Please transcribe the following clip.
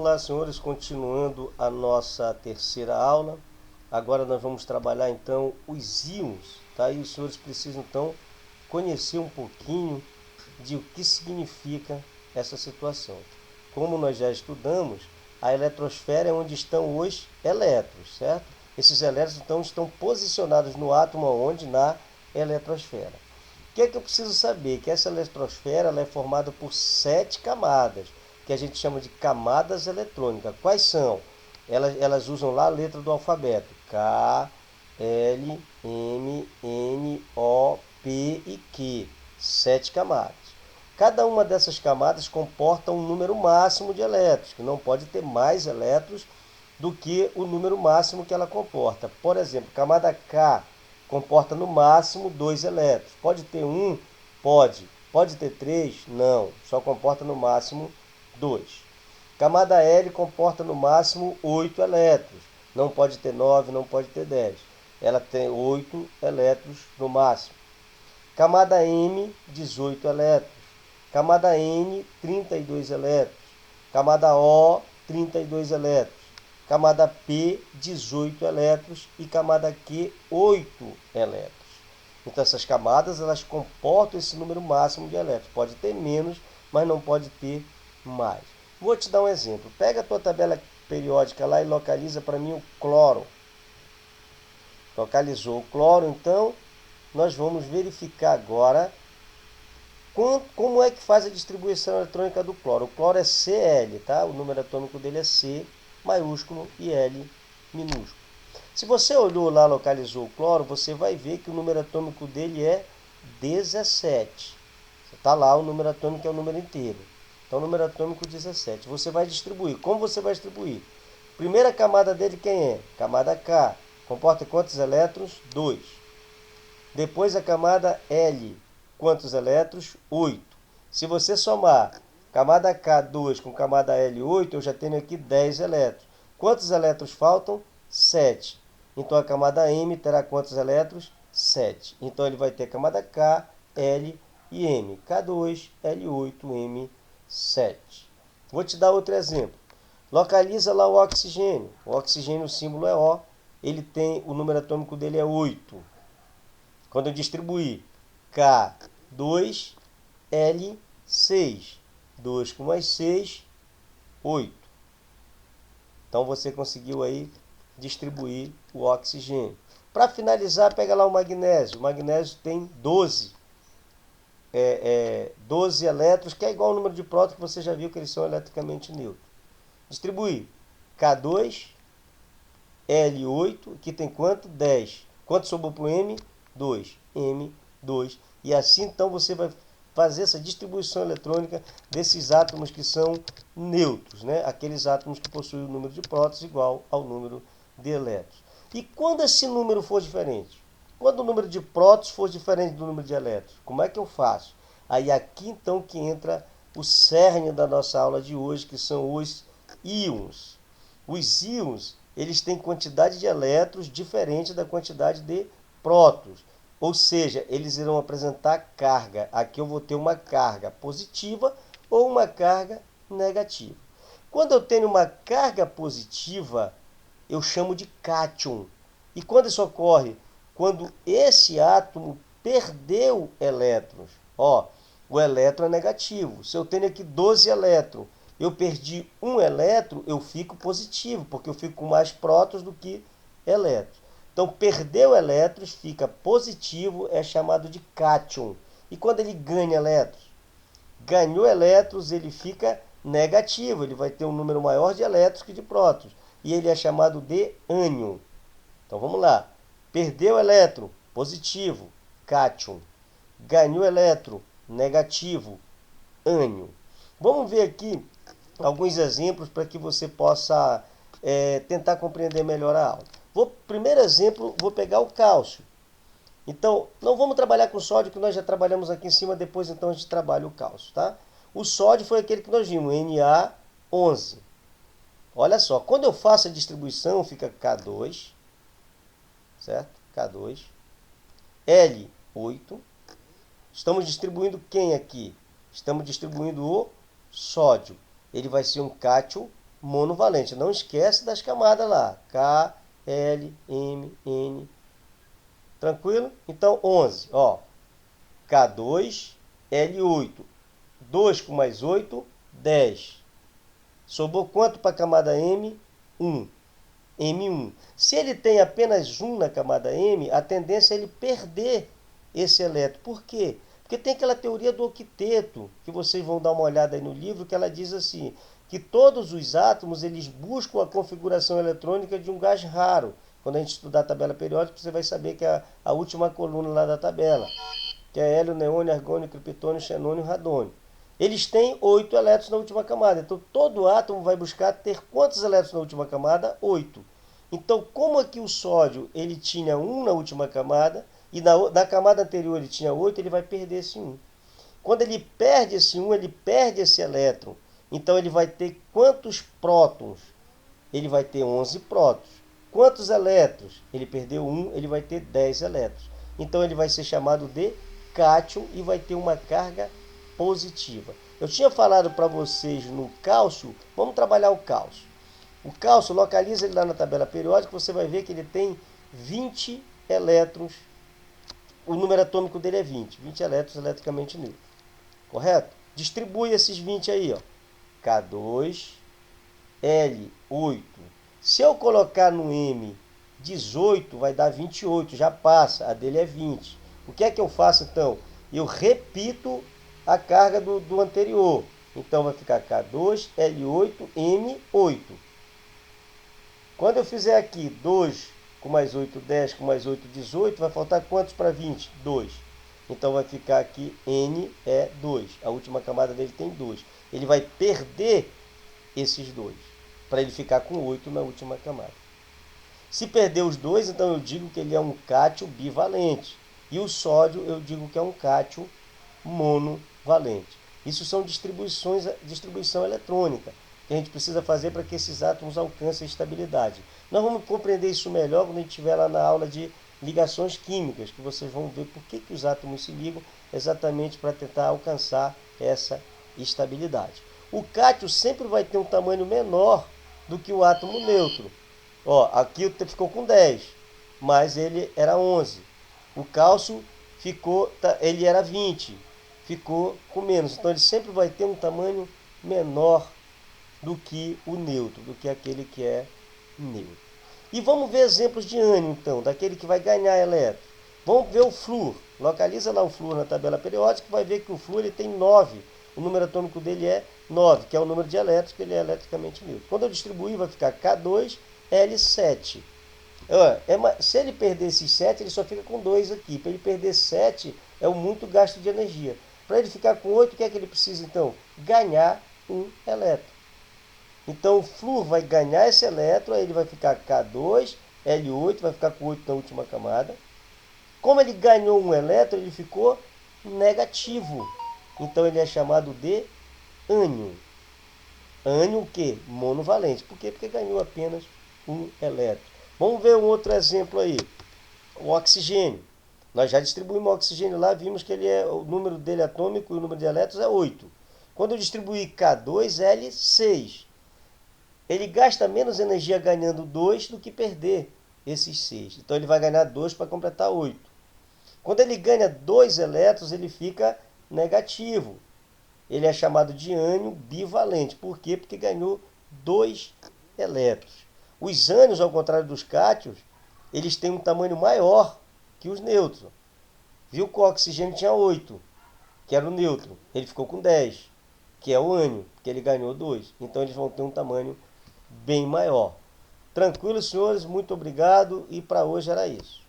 lá, senhores, continuando a nossa terceira aula. Agora nós vamos trabalhar então os íons, tá? E os senhores precisam então conhecer um pouquinho de o que significa essa situação. Como nós já estudamos, a eletrosfera é onde estão os elétrons, certo? Esses elétrons então estão posicionados no átomo onde? Na eletrosfera. O que é que eu preciso saber? Que essa eletrosfera ela é formada por 7 camadas, que a gente chama de camadas eletrônicas. Quais são? Elas usam lá a letra do alfabeto. K, L, M, N, O, P e Q. 7 camadas. Cada uma dessas camadas comporta um número máximo de elétrons, que não pode ter mais elétrons do que o número máximo que ela comporta. Por exemplo, camada K comporta no máximo 2 elétrons. Pode ter 1? Pode. Pode ter 3? Não. Só comporta no máximo 2. Camada L comporta no máximo 8 elétrons. Não pode ter 9, não pode ter 10. Ela tem 8 elétrons no máximo. Camada M, 18 elétrons. Camada N, 32 elétrons. Camada O, 32 elétrons. Camada P, 18 elétrons. E camada Q, 8 elétrons. Então essas camadas elas comportam esse número máximo de elétrons. Pode ter menos, mas não pode ter mais. Vou te dar um exemplo. Pega a tua tabela periódica lá e localiza para mim o cloro. Localizou o cloro, então nós vamos verificar agora como é que faz a distribuição eletrônica do cloro. O cloro é Cl, tá? O número atômico dele é C maiúsculo e L minúsculo. Se você olhou lá, localizou o cloro, você vai ver que o número atômico dele é 17. Está lá, o número atômico é o número inteiro. Então, o número atômico 17. Você vai distribuir. Como você vai distribuir? Primeira camada dele quem é? Camada K. Comporta quantos elétrons? 2. Depois a camada L. Quantos elétrons? 8. Se você somar camada K2 com camada L8, eu já tenho aqui 10 elétrons. Quantos elétrons faltam? 7. Então a camada M terá quantos elétrons? 7. Então ele vai ter camada K, L e M. K2, L8, M7. Vou te dar outro exemplo. Localiza lá o oxigênio. O oxigênio, o símbolo é O. Ele tem, o número atômico dele é 8. Quando eu distribuir K2, L6. 2 com mais 6, 8. Então você conseguiu aí distribuir o oxigênio. Para finalizar, pega lá o magnésio. O magnésio tem 12 elétrons, que é igual ao número de prótons que você já viu que eles são eletricamente neutros. Distribuir K2, L8, que tem quanto? 10. Quanto sobrou para o M? 2. M2. E assim então você vai fazer essa distribuição eletrônica desses átomos que são neutros, né? Aqueles átomos que possuem o número de prótons igual ao número de elétrons. E quando esse número for diferente? Quando o número de prótons for diferente do número de elétrons, como é que eu faço? Aí aqui então que entra o cerne da nossa aula de hoje, que são os íons. Os íons, eles têm quantidade de elétrons diferente da quantidade de prótons. Ou seja, eles irão apresentar carga. Aqui eu vou ter uma carga positiva ou uma carga negativa. Quando eu tenho uma carga positiva, eu chamo de cátion. E quando isso ocorre? Quando esse átomo perdeu elétrons. Ó, o elétron é negativo. Se eu tenho aqui 12 elétrons, eu perdi um elétron, eu fico positivo, porque eu fico com mais prótons do que elétrons. Então, perdeu elétrons, fica positivo, é chamado de cátion. E quando ele ganha elétrons? Ganhou elétrons, ele fica negativo, ele vai ter um número maior de elétrons que de prótons. E ele é chamado de ânion. Então, vamos lá. Perdeu elétron, positivo, cátion. Ganhou elétron, negativo, ânion. Vamos ver aqui alguns exemplos para que você possa tentar compreender melhor a aula. Primeiro exemplo, vou pegar o cálcio. Então, não vamos trabalhar com sódio, que nós já trabalhamos aqui em cima, depois então a gente trabalha o cálcio, tá? O sódio foi aquele que nós vimos, Na11. Olha só, quando eu faço a distribuição, fica K2, certo? K2, L8. Estamos distribuindo quem aqui? Estamos distribuindo o sódio. Ele vai ser um cátion monovalente. Não esquece das camadas lá. K, L, M, N. Tranquilo? Então, 11. Ó, K2, L8. 2 com mais 8, 10. Sobrou quanto para a camada M? 1. M1. Se ele tem apenas 1 na camada M, a tendência é ele perder esse elétron. Por quê? Porque tem aquela teoria do octeto, que vocês vão dar uma olhada aí no livro, que ela diz assim, que todos os átomos eles buscam a configuração eletrônica de um gás raro. Quando a gente estudar a tabela periódica, você vai saber que é a última coluna lá da tabela, que é hélio, neônio, argônio, criptônio, xenônio e radônio. Eles têm 8 elétrons na última camada. Então, todo átomo vai buscar ter quantos elétrons na última camada? 8. Então, como aqui o sódio ele tinha 1 na última camada, e na camada anterior ele tinha 8, ele vai perder esse 1. Quando ele perde esse 1, ele perde esse elétron. Então, ele vai ter quantos prótons? Ele vai ter 11 prótons. Quantos elétrons? Ele perdeu 1, ele vai ter 10 elétrons. Então, ele vai ser chamado de cátion e vai ter uma carga positiva. Eu tinha falado para vocês no cálcio, vamos trabalhar o cálcio. O cálcio, localiza ele lá na tabela periódica, você vai ver que ele tem 20 elétrons. O número atômico dele é 20 elétrons eletricamente neutros. Correto? Distribui esses 20 aí, ó. K2, L8. Se eu colocar no M 18, vai dar 28, já passa, a dele é 20. O que é que eu faço então? Eu repito a carga do anterior. Então vai ficar K2, L8, M8. Quando eu fizer aqui 2 com mais 8, 10, com mais 8, 18, vai faltar quantos para 20? 2. Então vai ficar aqui N é 2. A última camada dele tem 2. Ele vai perder esses 2, para ele ficar com 8 na última camada. Se perder os 2, então eu digo que ele é um cátion bivalente. E o sódio eu digo que é um cátion monovalente. Isso são distribuição eletrônica que a gente precisa fazer para que esses átomos alcancem a estabilidade. Nós vamos compreender isso melhor quando a gente estiver lá na aula de ligações químicas, que vocês vão ver por que os átomos se ligam, exatamente para tentar alcançar essa estabilidade. O cátion sempre vai ter um tamanho menor do que o átomo neutro. Ó, aqui ficou com 10, mas ele era 11. O cálcio ele era 20, ficou com menos. Então ele sempre vai ter um tamanho menor do que o neutro, do que aquele que é neutro. E vamos ver exemplos de ânion, então, daquele que vai ganhar elétrons. Vamos ver o flúor. Localiza lá o flúor na tabela periódica, vai ver que o flúor ele tem 9. O número atômico dele é 9, que é o número de elétrons, que ele é eletricamente neutro. Quando eu distribuir, vai ficar K2L7. Se ele perder esses 7, ele só fica com 2 aqui. Para ele perder 7, é muito gasto de energia. Para ele ficar com 8, o que é que ele precisa, então? Ganhar um elétron. Então, o flúor vai ganhar esse elétron, aí ele vai ficar K2, L8, vai ficar com 8 na última camada. Como ele ganhou um elétron, ele ficou negativo. Então, ele é chamado de ânion. Ânion o quê? Monovalente. Por quê? Porque ganhou apenas um elétron. Vamos ver um outro exemplo aí. O oxigênio. Nós já distribuímos o oxigênio lá, vimos que o número dele atômico e o número de elétrons é 8. Quando eu distribuir K2L6, ele gasta menos energia ganhando 2 do que perder esses 6. Então ele vai ganhar 2 para completar 8. Quando ele ganha 2 elétrons, ele fica negativo. Ele é chamado de ânion bivalente. Por quê? Porque ganhou 2 elétrons. Os ânions, ao contrário dos cátions, eles têm um tamanho maior que os nêutrons. Viu que o oxigênio tinha 8, que era o nêutron. Ele ficou com 10, que é o ânion, porque ele ganhou 2. Então eles vão ter um tamanho bem maior. Tranquilo, senhores? Muito obrigado. E para hoje era isso.